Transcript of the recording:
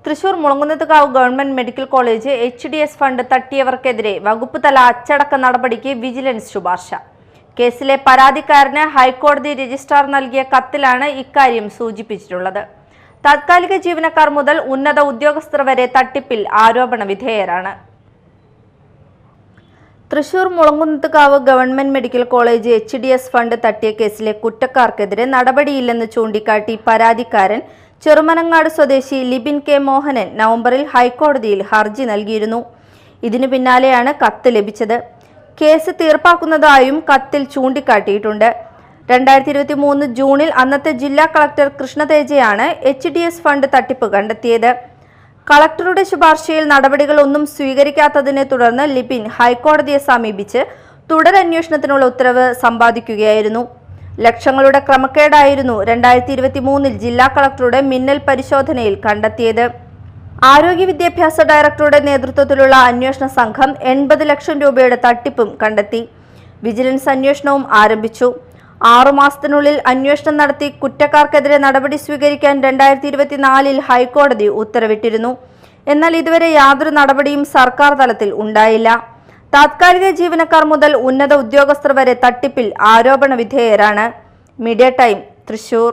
Thrissur Mulankunnathukavu government medical college HDS fund തട്ടിയവർക്കെതിരെ വകുപ്പ് തല അച്ചടക്ക നടപടിക്ക് വിജിലൻസ് ശുപാർശ. കേസിലെ പരാതിക്കാരന് ഹൈക്കോടതി രജിസ്ട്രാർ നൽകിയ കത്തിലാണ് ഇക്കാര്യം സൂചിപ്പിച്ചിട്ടുള്ളത്. താത്കാലിക ജീവനക്കാർ മുതൽ ഉന്നത ഉദ്യോഗസ്ഥർ വരെ തട്ടിപ്പിൽ ആരോപണ വിധേയരാണ്. Thrissur Mulankunnathukavu government medical college HDS fund തട്ടിയ കേസിലെ കുറ്റക്കാർക്കെതിരെ നടപടിയില്ലെന്ന് ചൂണ്ടിക്കാട്ടി പരാതിക്കാരൻ ചെറുമനങ്ങാട് സ്വദേശി ലിബിൻ കെ മോഹനൻ നവംബറിൽ ഹൈക്കോടതിയിൽ ഹർജി നൽകിയിരുന്നു. ഇതിനു പിന്നാലെയാണ് കത്ത് ലഭിച്ചത്. കേസ് തീർപ്പാക്കുന്നതായും കത്തിൽ ചൂണ്ടിക്കാട്ടിയിട്ടുണ്ട്. 2023 ജൂണിൽ അന്നത്തെ ജില്ലാ കളക്ടർ കൃഷ്ണതേജയാണ് HDS ഫണ്ട് തട്ടിപ്പ് കണ്ടെത്തിയത്. കളക്ടറുടെ ശുപാർശയിൽ നടപടികളൊന്നും സ്വീകരിക്കാത്തതിനെ തുടർന്ന് ലിബിൻ ഹൈക്കോടതിയെ സമീപിച്ച് തുടരന്വേഷണത്തിനുള്ള ഉത്തരവ് സമ്പാദിക്കുകയായിരുന്നു. ലക്ഷങ്ങളുടെ ക്രമക്കേടായിരുന്നു 2023 ജില്ലാ കളക്ടറുടെ മിന്നൽ പരിശോധനയിൽ കണ്ടെത്തിയത്. ആരോഗ്യ വിദ്യാഭ്യാസ ഡയറക്ടറുടെ നേതൃത്വത്തിലുള്ള അന്വേഷണ സംഘം 80 ലക്ഷം രൂപയുടെ തട്ടിപ്പും കണ്ടെത്തി. വിജിലൻസ് അന്വേഷണവും ആരംഭിച്ചു. 6 മാസത്തിനുള്ളിൽ അന്വേഷണം നടത്തി കുറ്റക്കാർക്കെതിരെ നടപടി സ്വീകരിക്കാൻ 2024 ഹൈക്കോടതി ഉത്തരവിട്ടിരുന്നു. എന്നാൽ ഇതുവരെ യാതൊരു നടപടിയും സർക്കാർ തലത്തിൽ ഉണ്ടായില്ല. താത്കാലിക ജീവനക്കാർ മുതൽ ഉന്നത ഉദ്യോഗസ്ഥർ വരെ തട്ടിപ്പിൽ ആരോപണ വിധേയരാണ്. Media time, Thrissur.